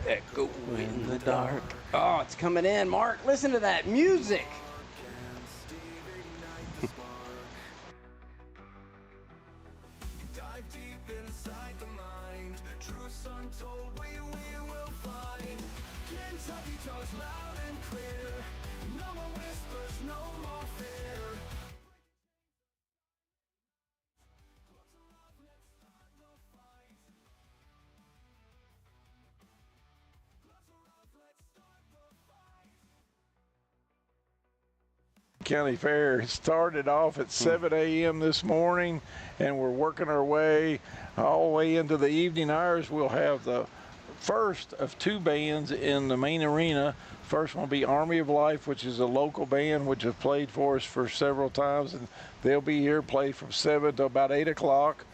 Echo in the dark. Oh, it's coming in, Mark. Listen to that music. Dive deep inside the mind. Truths untold, we will find. Kentucky talks loud and clear. No more whispers, no more fear. County Fair started off at 7 a.m. this morning, and we're working our way all the way into the evening hours. We'll have the first of two bands in the main arena. First one will be Army of Life, which is a local band which has played for us for several times, and they'll be here, play from 7 to about 8 o'clock.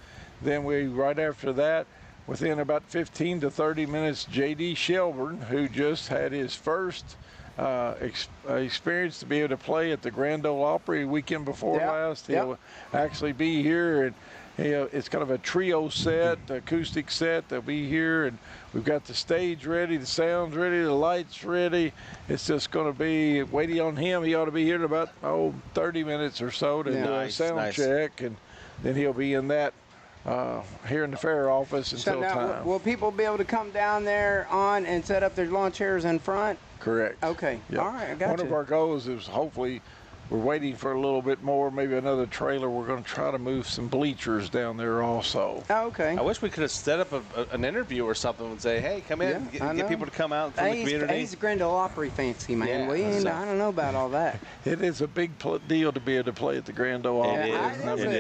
Then right after that, within about 15 to 30 minutes, J.D. Shelburne, who just had his first experience to be able to play at the Grand Ole Opry weekend before last. He'll actually be here, and it's kind of a trio set, acoustic set. They'll be here, and we've got the stage ready, the sound's ready, the lights ready. It's just going to be waiting on him. He ought to be here in about 30 minutes or so to do a sound check, and then he'll be in that here in the fair office until time. Will people be able to come down there on and set up their lawn chairs in front? Correct. Okay. Yep. All right, I got One you. of our goals is hopefully we're waiting for a little bit more, maybe another trailer. We're going to try to move some bleachers down there also. Oh, okay. I wish we could have set up an interview or something and say, hey, come in, get people to come out from the community. He's a Grand Ole Opry fancy man. Yeah, I don't know about all that. It is a big deal to be able to play at the Grand Ole Opry.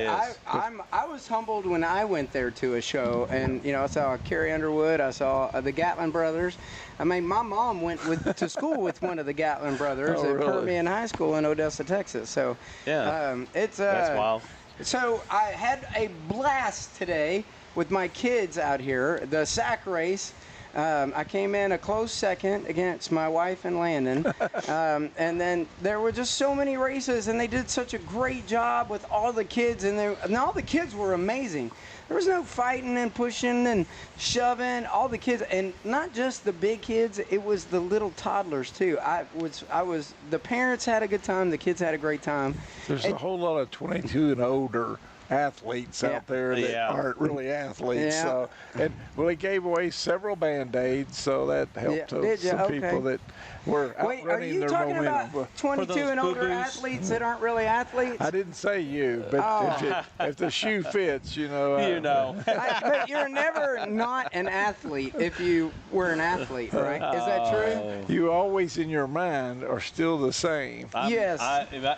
I was humbled when I went there to a show, and I saw Carrie Underwood, I saw the Gatlin brothers. I mean, my mom went to school with one of the Gatlin brothers at Permian High School in Odessa, Texas. So it's that's wild. So I had a blast today with my kids out here. The sack race. I came in a close second against my wife and Landon. And then there were just so many races, and they did such a great job with all the kids. And all the kids were amazing. There was no fighting and pushing and shoving. All the kids, and not just the big kids, it was the little toddlers too. The parents had a good time. The kids had a great time. There's a whole lot of 22 and older athletes out there that aren't really athletes. So, and they gave away several Band-Aids, so that helped some people that were outrunning their momentum. Are you talking about 22 and older athletes that aren't really athletes? I didn't say you, but if the shoe fits, But you're never not an athlete if you were an athlete, right? Is that true? You always in your mind are still the same. Yes.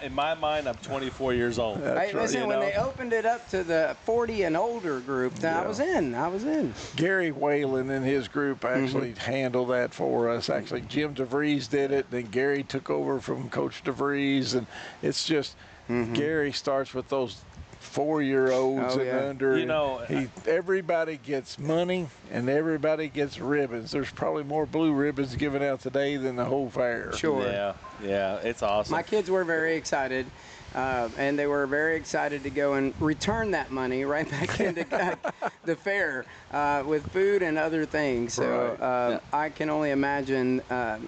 In my mind, I'm 24 years old. Listen, when they opened it up to the 40 and older group, I was in. Gary Whalen and his group actually handled that for us. Actually, Jim DeVries did it, then Gary took over from Coach DeVries, and it's just Gary starts with those 4-year-olds and under. Everybody gets money and everybody gets ribbons. There's probably more blue ribbons given out today than the whole fair. Sure. Yeah, it's awesome. My kids were very excited. And they were very excited to go and return that money right back into the fair with food and other things. So I can only imagine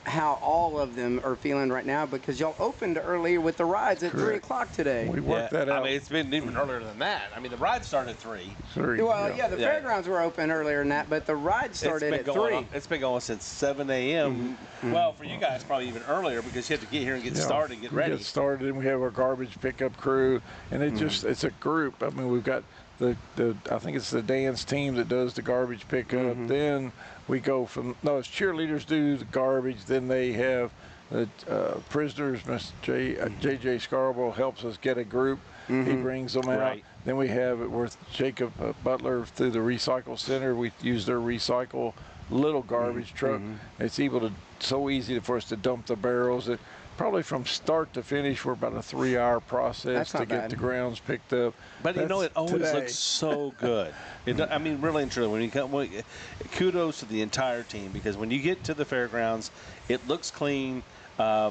how all of them are feeling right now, because y'all opened earlier with the rides at 3 o'clock today. We worked that out. I mean, it's been even earlier than that. I mean, the ride started at 3. Well, the fairgrounds were open earlier than that, but the ride started at 3. It's been going since 7 a.m. Well, for you guys, probably even earlier, because you have to get here and get started and get ready. We get started, and we have our garbage pickup crew, and it's a group. I mean, we've got the I think it's the dance team that does the garbage pickup. Then we go it's cheerleaders do the garbage. Then they have the prisoners. J.J. Scarborough helps us get a group. He brings them out. Then we have it with Jacob Butler through the recycle center. We use their recycle little garbage truck. It's so easy for us to dump the barrels. Probably from start to finish, we're about a 3-hour process to get the grounds picked up. But it always looks so good. I mean, really and truly, kudos to the entire team, because when you get to the fairgrounds, it looks clean. I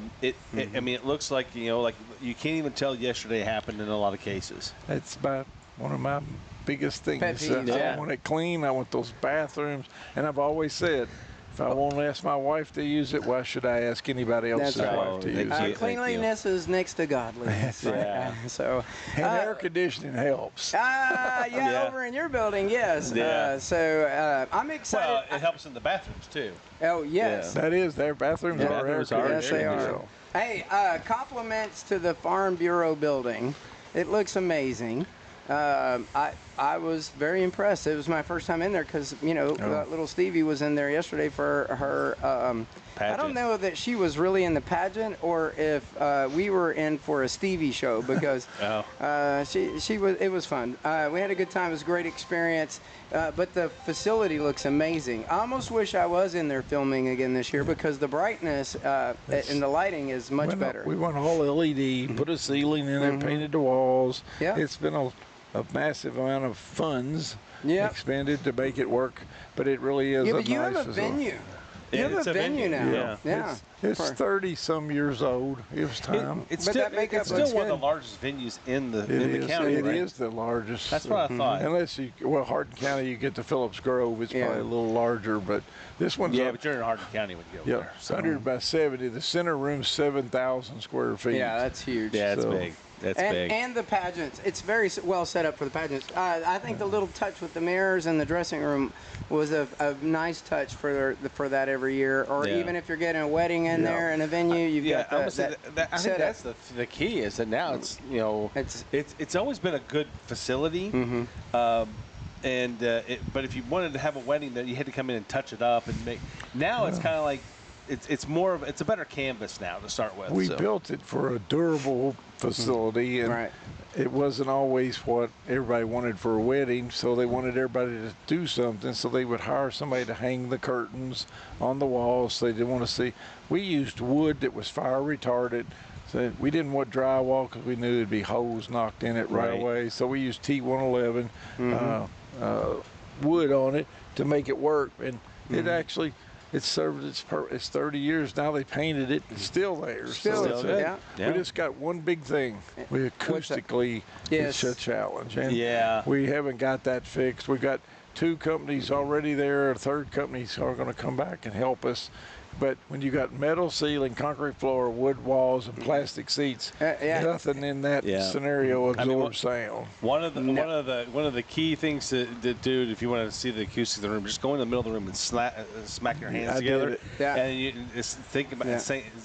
mean, it looks like like you can't even tell yesterday happened in a lot of cases. That's about one of my biggest things. Pet peeves, I yeah. want it clean. I want those bathrooms. And I've always said, if I won't ask my wife to use it, why should I ask anybody else's That's right. wife to use it? Cleanliness is next to godliness. Yeah. So, And air conditioning helps. yeah, over in your building, yes. Yeah. So I'm excited. Well, it helps in the bathrooms too. Oh, yes. That is, their bathrooms Yeah, are air bathrooms are Yes, they are. conditioned. Hey, compliments to the Farm Bureau building. It looks amazing. I was very impressed. It was my first time in there because, little Stevie was in there yesterday for her. I don't Pageant. know that she was really in the pageant or if we were in for a Stevie show because she was. It was fun. We had a good time. It was a great experience. But the facility looks amazing. I almost wish I was in there filming again this year because the brightness and the lighting is much better. We went all LED, put a ceiling in it, painted the walls. Yeah. It's been a massive amount of funds Yep. expended to make it work, but it really is Yeah, a but you nice have a facility. venue. You have it's a a venue venue, now. yeah. It's 30-some years old. It was time. It's But still, that makeup it's still looks one of good. the largest venues in the It county. It right? is the largest. That's what I thought. Unless Hardin County, you get to Phillips Grove, it's Yeah. probably a little larger, but this one's Yeah, but you're in Hardin County when you go there. So. 100 by 70. The center room's 7,000 square feet. Yeah, that's huge. Yeah, it's So- big. That's big. And the pageants. It's very well set up for the pageants. I think the little touch with the mirrors in the dressing room was a nice touch for that every year. Or Yeah. even if you're getting a wedding in Yeah. there and a venue, you've Yeah, got I would say that I think setup. that's the key is that now it's it's always been a good facility, but if you wanted to have a wedding, then you had to come in and touch it up and make. Now it's kind of like it's more of it's a better canvas now to start with. We so. built it for a durable facility, and Right. it wasn't always what everybody wanted for a wedding, so they wanted everybody to do something, so they would hire somebody to hang the curtains on the walls. So they didn't want to see. We used wood that was fire retardant. So we didn't want drywall because we knew there'd be holes knocked in it right Right. away. So we used T111 wood on it to make it work, and it actually. It served it's 30 years now. They painted it. It's still there. Still so it's there, a- yeah. We just got one big thing. We acoustically, Yes. it's a challenge, and Yeah. we haven't got that fixed. We've got 2 companies already there. A third companies are going to come back and help us. But when you got metal ceiling, concrete floor, wood walls, and plastic seats, Yeah. nothing in that Yeah. scenario absorbs I mean, sound. One of the key things to do if you want to see the acoustics of the room, just go in the middle of the room and smack your hands I did together, it. Yeah. and you just think about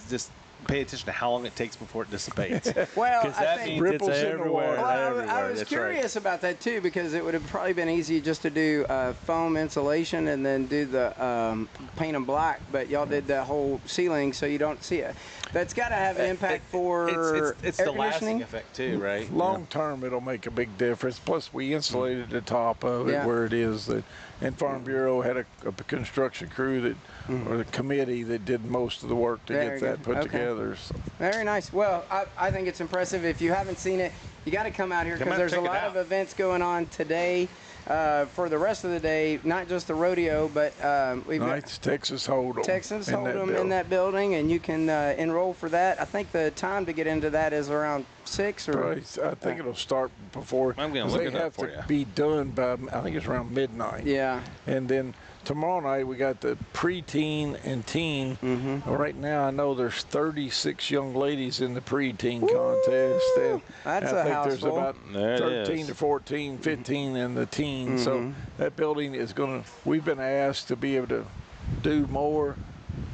just pay attention to how long it takes before it dissipates. Well, Because I that think means Ripples it's in the everywhere. water. Well, I everywhere. was That's curious about that too because it would have probably been easy just to do foam insulation and then do the paint them black, but y'all did the whole ceiling so you don't see it. That's got to have an impact for it's air the lasting conditioning. effect too, right? Long term, it'll make a big difference. Plus, we insulated the top of it Yeah. where it is. And Farm Bureau had a construction crew that, or a committee that did most of the work to Very get that good. put Okay. together. So. Very nice. Well, I think it's impressive. If you haven't seen it, you got to come out here Come because out, there's a check it lot of out. events going on today for the rest of the day. Not just the rodeo, but we've got Nice Texas Hold'em. Texas in that Hold'em in building. that building, and you can enroll for that. I think the time to get into that is around 6 or. Probably, I think it'll start before. I'm gonna 'cause look they it up have for to you. be done by, I think it's around midnight. Yeah. And then tomorrow night we got the preteen and teen. Right now I know there's 36 young ladies in the preteen contest, and That's I a think house there's full. about There it 13 is. to 14, 15 in the teen. So that building is going to. We've been asked to be able to do more.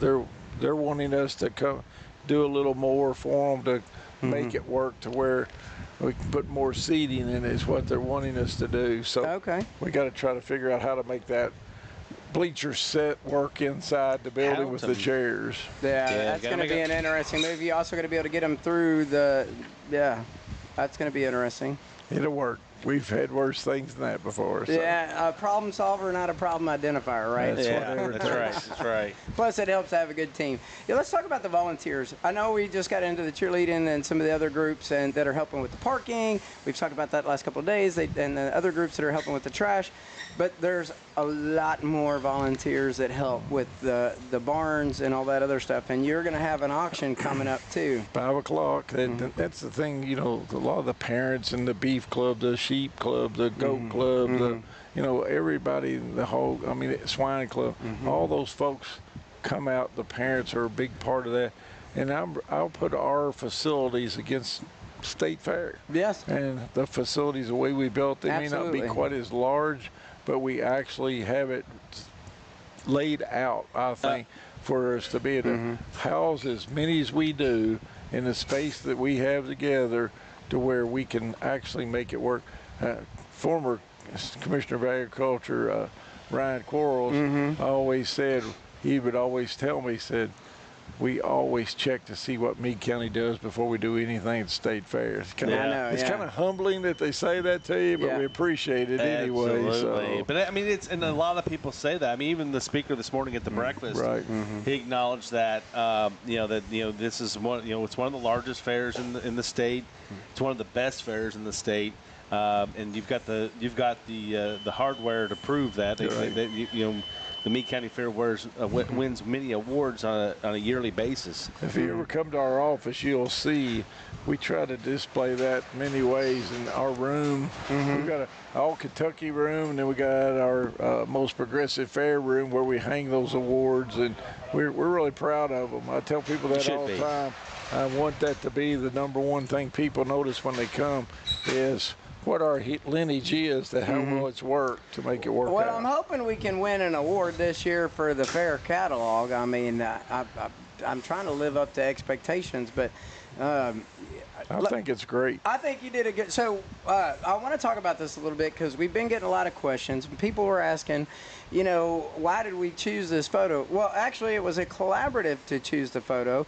They're wanting us to come do a little more for them to make it work to where we can put more seating in is what they're wanting us to do. So Okay. we got to try to figure out how to make that bleacher set work inside the building with the Houghton. chairs. Yeah, Yeah, that's gotta going to make be it- an interesting move. You also got to be able to get them through the. Yeah, that's going to be interesting. It'll work. we've had worse things than that before. So. Yeah, a problem solver, not a problem identifier, right? That's Yeah, whatever it that's right. takes. That's right. Plus, it helps to have a good team. Yeah, let's talk about the volunteers. I know we just got into the cheerleading and some of the other groups that are helping with the parking. We've talked about that the last couple of days, and the other groups that are helping with the trash. But there's a lot more volunteers that help with the barns and all that other stuff. And you're going to have an auction coming up, too. 5 o'clock. That's the thing, you know, a lot of the parents in the beef club, the sheep club, the goat club, the, you know, everybody, the whole, I mean, swine club, all those folks come out. The parents are a big part of that. And I'll put our facilities against State Fair. Yes. And the facilities, the way we built, they may not be Absolutely. quite as large, but we actually have it laid out, I think, for us to be able to house as many as we do in the space that we have together to where we can actually make it work. Former Commissioner of Agriculture, Ryan Quarles, always said, he would always tell me, he said, we always check to see what Meade County does before we do anything at State Fair. It's kind of humbling that they say that to you, but we appreciate it anyway. Absolutely. So. But I mean, and a lot of people say that. I mean, even the speaker this morning at the breakfast, he acknowledged that this is one, it's one of the largest fairs in the state. It's one of the best fairs in the state. And you've got the hardware to prove that. The Meade County Fair wins many awards on a yearly basis. If you ever come to our office, you'll see we try to display that many ways in our room. We've got an all-Kentucky room, and then we got our most progressive fair room where we hang those awards, and we're really proud of them. I tell people that all the time. I want that to be the number one thing people notice when they come is what our lineage is, that how well it's worked to make it work out. Well, I'm hoping we can win an award this year for the fair catalog. I mean, I'm trying to live up to expectations, but I think it's great. I think you did a good. So I want to talk about this a little bit because we've been getting a lot of questions. People were asking, why did we choose this photo? Well, actually, it was a collaborative to choose the photo.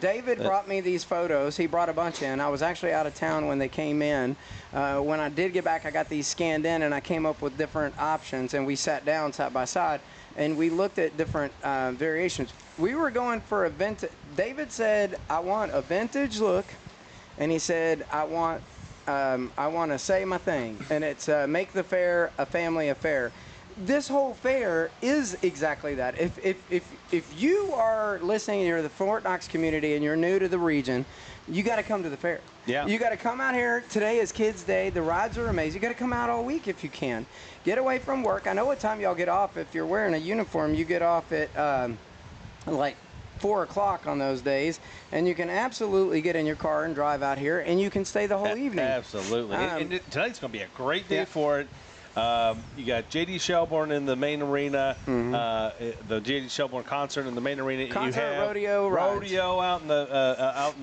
David brought me these photos. He brought a bunch in. I was actually out of town when they came in. When I did get back, I got these scanned in, and I came up with different options, and we sat down side by side, and we looked at different variations. We were going for a vintage. David said, I want a vintage look. And he said, I want to say my thing, and it's make the fair a family affair. This whole fair is exactly that. If you are listening and you're the Fort Knox community and you're new to the region, you got to come to the fair. Yeah. You got to come out here. Today is Kids Day. The rides are amazing. You got to come out all week if you can. Get away from work. I know what time y'all get off. If you're wearing a uniform, you get off at like 4 o'clock on those days, and you can absolutely get in your car and drive out here, and you can stay the whole evening. Absolutely. And tonight's going to be a great day for it. You got J.D. Shelbourne in the main arena, the J.D. Shelbourne concert in the main arena. Concert, you have rodeo out in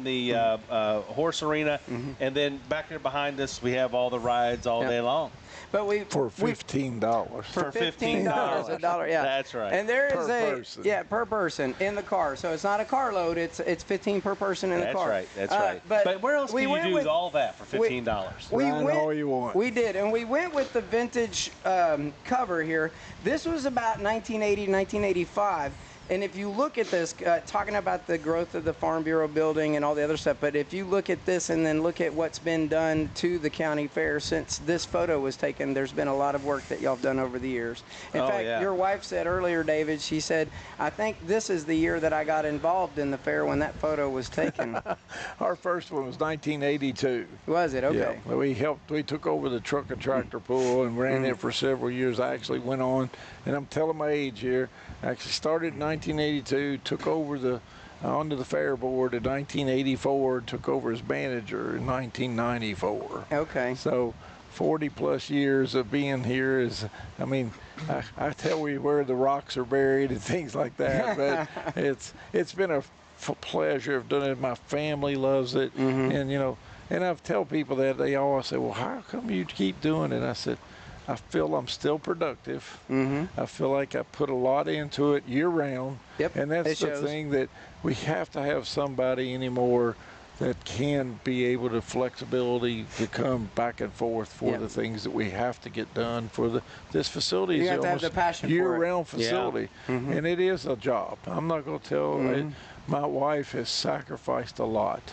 the horse arena, and then back here behind us we have all the rides all day long. But for $15. For $15, $1, yeah. That's right. And there is person. per person in the car. So it's not a carload. It's 15 per person in the car. That's right. But where else can you do all that for $15? Ride all you want. We did, and we went with the vintage cover here. This was about 1980, 1985. And if you look at this, talking about the growth of the Farm Bureau building and all the other stuff, but if you look at this and then look at what's been done to the county fair since this photo was taken, there's been a lot of work that y'all have done over the years. In fact, your wife said earlier, David, she said, I think this is the year that I got involved in the fair when that photo was taken. Our first one was 1982. Was it? Okay. Yeah, we took over the truck and tractor pool and ran it for several years. I actually went on, and I'm telling my age here, I actually started in 1982, took over onto the fair board in 1984, took over as manager in 1994. Okay. So 40 plus years of being here is, I mean, I tell you where the rocks are buried and things like that, but it's been a pleasure of doing it. My family loves it, and and I've tell people that, they always say, well, how come you keep doing it? I said, I feel I'm still productive. I feel like I put a lot into it year round. Yep, and that's the thing, that we have to have somebody anymore that can be able to flexibility to come back and forth for the things that we have to get done for this facility. You is have to have almost the passion for it. year-round facility, and it is a job. I'm not going to tell. My wife has sacrificed a lot.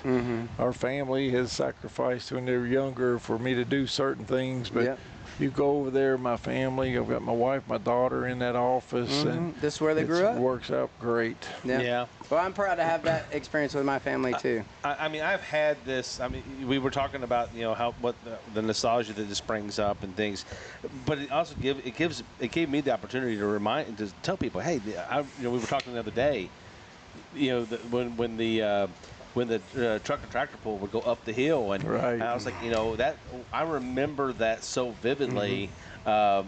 Our family has sacrificed when they were younger for me to do certain things, but you go over there, my family, I've got my wife, my daughter in that office, and this is where they grew up. Works out great. Yeah. Well, I'm proud to have that experience with my family too. I mean, I've had this. I mean, we were talking about what the nostalgia that this brings up and things, but it also gave me the opportunity to tell people, hey, we were talking the other day, when the truck and tractor pull would go up the hill, and I was like, that I remember that so vividly. And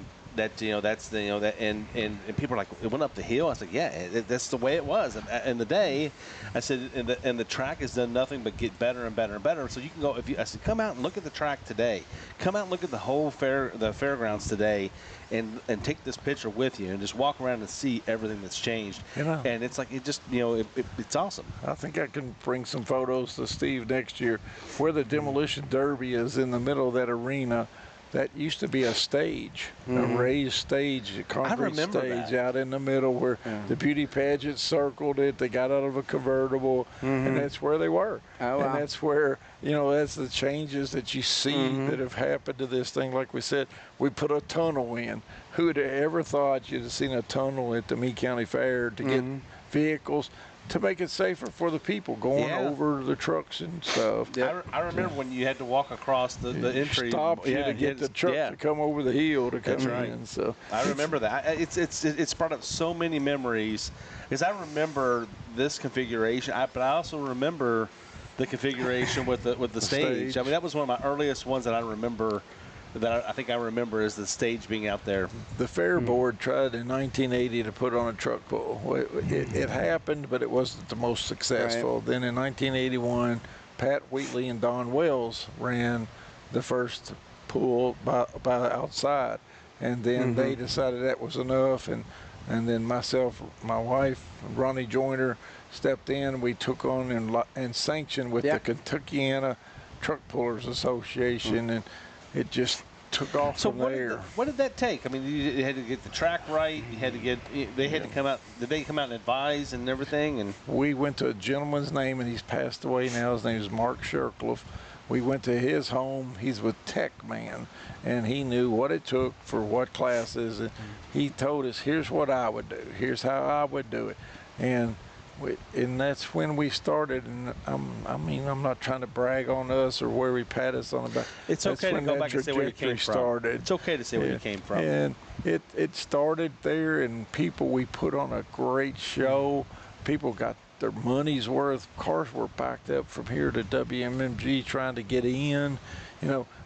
people are like, it went up the hill. I was like, yeah, that's the way it was. And the day, I said, and the track has done nothing but get better and better and better. So you can go, I said, come out and look at the track today. Come out and look at the whole the fairgrounds today, and take this picture with you and just walk around and see everything that's changed. And it's like, it just, it's awesome. I think I can bring some photos to Steve next year where the demolition derby is in the middle of that arena. That used to be a stage, a raised stage, a concrete stage out in the middle where the beauty pageant circled it. They got out of a convertible, and that's where they were. And that's where, that's the changes that you see that have happened to this thing. Like we said, we put a tunnel in. Who would have ever thought you'd have seen a tunnel at the Meade County Fair to get vehicles, to make it safer for the people going over the trucks and stuff. I remember when you had to walk across the entry. Stop to get the truck to come over the hill to come in. So I remember that. It's brought up so many memories, because I remember this configuration, but I also remember the configuration with the stage. I mean, that was one of my earliest ones that I remember. That I think I remember is the stage being out there. The fair board tried in 1980 to put on a truck pull. It happened, but it wasn't the most successful. Then in 1981, Pat Wheatley and Don Wells ran the first pull by outside, and then they decided that was enough, and then myself, my wife, Ronnie Joyner, stepped in. We took on and sanctioned with the Kentuckiana Truck Pullers Association, and it just took off from there. What did that take? I mean, you had to get the track right. You had to get. They had to come out. Did they come out and advise and everything? And we went to a gentleman's name, and he's passed away now. His name is Mark Shercliffe. We went to his home. He's with Tech Man, and he knew what it took for what classes. And he told us, here's what I would do. Here's how I would do it. And that's when we started. And I'm not trying to brag on us or where we pat us on the back. It's okay to go back and say where you came from. It's okay to say where you came from. And it started there, and we put on a great show. People got their money's worth. Cars were backed up from here to WMMG trying to get in.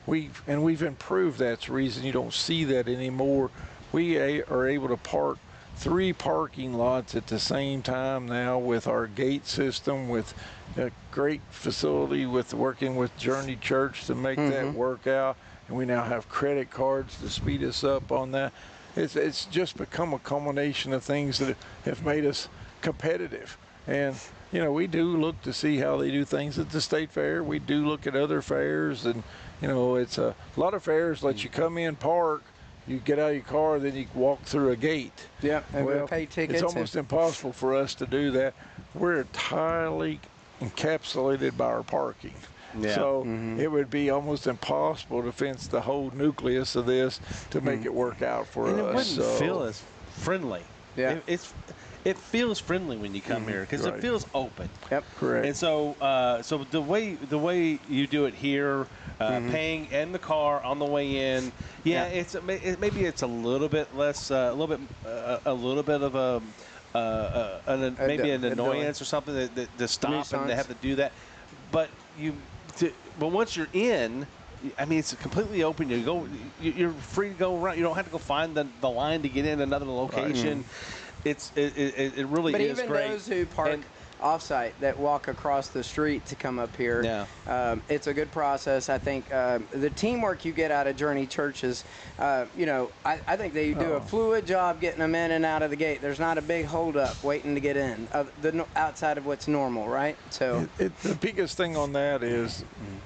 We've improved. That's the reason you don't see that anymore. We are able to park 3 parking lots at the same time now with our gate system, with a great facility with working with Journey Church to make that work out. And we now have credit cards to speed us up on that. It's just become a combination of things that have made us competitive. And, we do look to see how they do things at the state fair. We do look at other fairs, and, it's a lot of fairs let you come in, park, you get out of your car, then you walk through a gate. Yeah, and we'll pay tickets. It's almost impossible for us to do that. We're entirely encapsulated by our parking. Yeah. So it would be almost impossible to fence the whole nucleus of this to make it work out for us. And it wouldn't feel as friendly. Yeah. It feels friendly when you come here, because it feels open. Yep, correct. And so, so the way you do it here, paying in the car on the way in, maybe it's a little bit less, a little bit of an annoyance or something that to stop and to have to do that. But once you're in, I mean, it's completely open. You're free to go around. You don't have to go find the line to get in another location. It really is great. But even those who park offsite that walk across the street to come up here. Yeah. It's a good process. I think the teamwork you get out of Journey Church is, I think they do a fluid job getting them in and out of the gate. There's not a big holdup waiting to get in, outside of what's normal, right? So the biggest thing on that is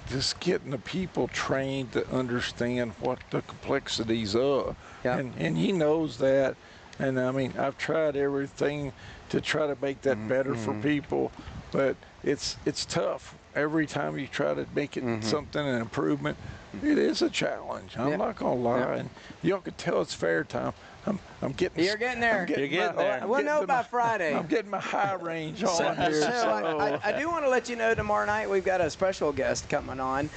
just getting the people trained to understand what the complexities are. Yeah. And he knows that. And I mean, I've tried everything to try to make that better for people, but it's tough. Every time you try to make it something, an improvement, it is a challenge. I'm not gonna lie. And y'all can tell it's fair time. I'm getting. You're getting there. You're getting there. We'll know by Friday. I'm getting my high range on here. I do want to let you know tomorrow night we've got a special guest coming on.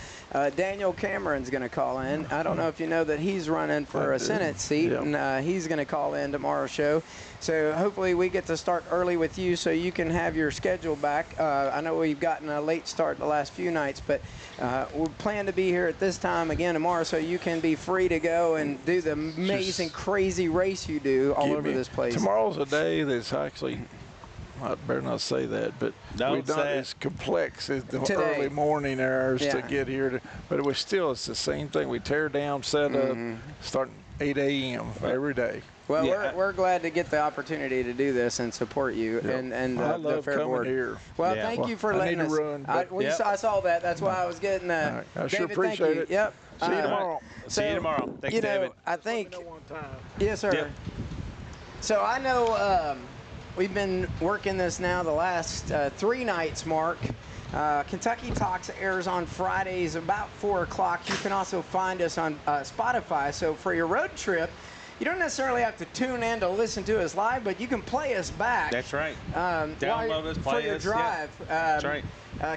Daniel Cameron's going to call in. I don't know if you know that he's running for a Senate seat, and he's going to call in tomorrow's show. So hopefully we get to start early with you so you can have your schedule back. I know we've gotten a late start the last few nights, but we plan to be here at this time again tomorrow so you can be free to go and do the amazing, crazy race you do all over this place. Tomorrow's a day that's actually, I better not say that, but we're not as complex as the early morning hours to get here. But it's the same thing. We tear down, set up, starting 8 a.m. every day. Well, we're glad to get the opportunity to do this and support you and I the love Fair coming Board. here. Well, thank you for letting us. Run, I saw that. That's why I was getting. I sure David, appreciate thank you. it. Yep. See you tomorrow. See you tomorrow. Thanks, David. I think. One time. Yes, sir. Yep. So I know we've been working this now the last 3 nights, Mark. Kentucky Talks airs on Fridays about 4 o'clock. You can also find us on Spotify. So for your road trip, you don't necessarily have to tune in to listen to us live, but you can play us back. That's right. Download us, play for your us. drive. That's right.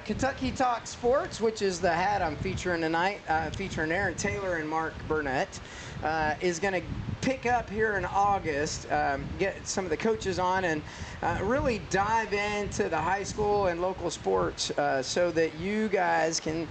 Kentucky Talk Sports, which is the hat I'm featuring tonight, featuring Aaron Taylor and Mark Burnett, is going to pick up here in August, get some of the coaches on and really dive into the high school and local sports so that you guys can,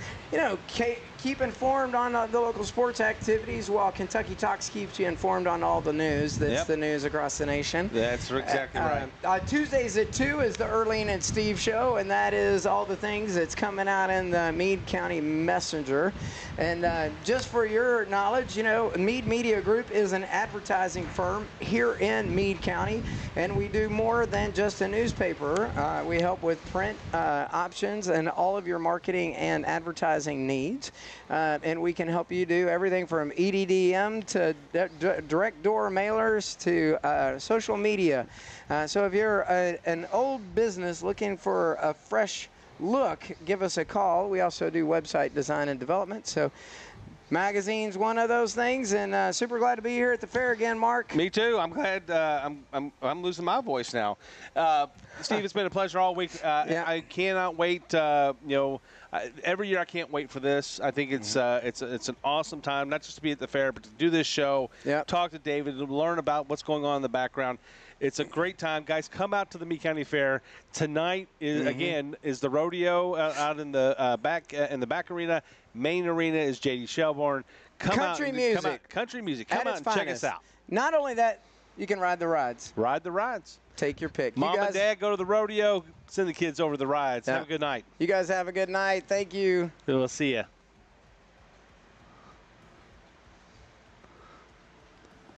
keep informed on the local sports activities while Kentucky Talks keeps you informed on all the news that's the news across the nation. That's exactly right. Tuesdays at 2 is the Earlene and Steve show, and that is all the things that's coming out in the Meade County Messenger. And just for your knowledge, Meade Media Group is an advertising firm here in Meade County, and we do more than just a newspaper. We help with print options and all of your marketing and advertising needs. And we can help you do everything from EDDM to direct door mailers to social media. So if you're an old business looking for a fresh look, give us a call. We also do website design and development. So magazine's one of those things, and super glad to be here at the fair again, Mark. Me too. I'm glad. I'm losing my voice now. Steve, it's been a pleasure all week. I cannot wait. Every year I can't wait for this. I think it's an awesome time, not just to be at the fair, but to do this show, talk to David, learn about what's going on in the background. It's a great time, guys. Come out to the Meade County Fair tonight. Is the rodeo out in the back arena. Main arena is J.D. Shelbourne. Country music. Country music. Come out and check us out. Not only that, you can ride the rides. Ride the rides. Take your pick. Mom and Dad go to the rodeo. Send the kids over the rides. Have a good night. You guys have a good night. Thank you. We'll see you.